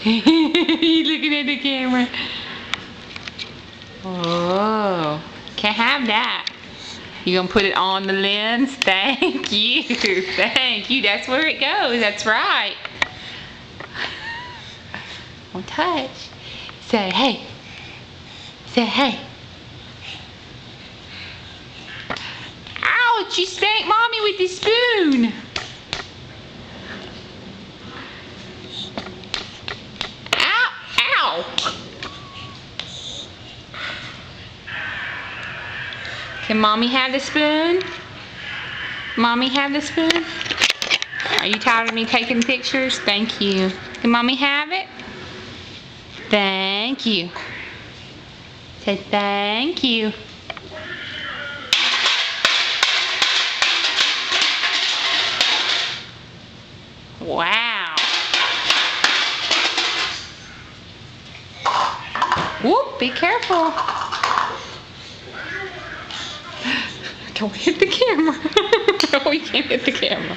You looking at the camera? Oh, can't have that. You gonna put it on the lens? Thank you. Thank you. That's where it goes. That's right. Don't touch. Say hey. Say hey. Ouch! You spanked mommy with the spoon. Ow! Ow! Can mommy have the spoon? Mommy have the spoon? Are you tired of me taking pictures? Thank you. Can mommy have it? Thank you. Say thank you. Wow. Whoop, be careful. Don't hit the camera. Oh, you can't hit the camera.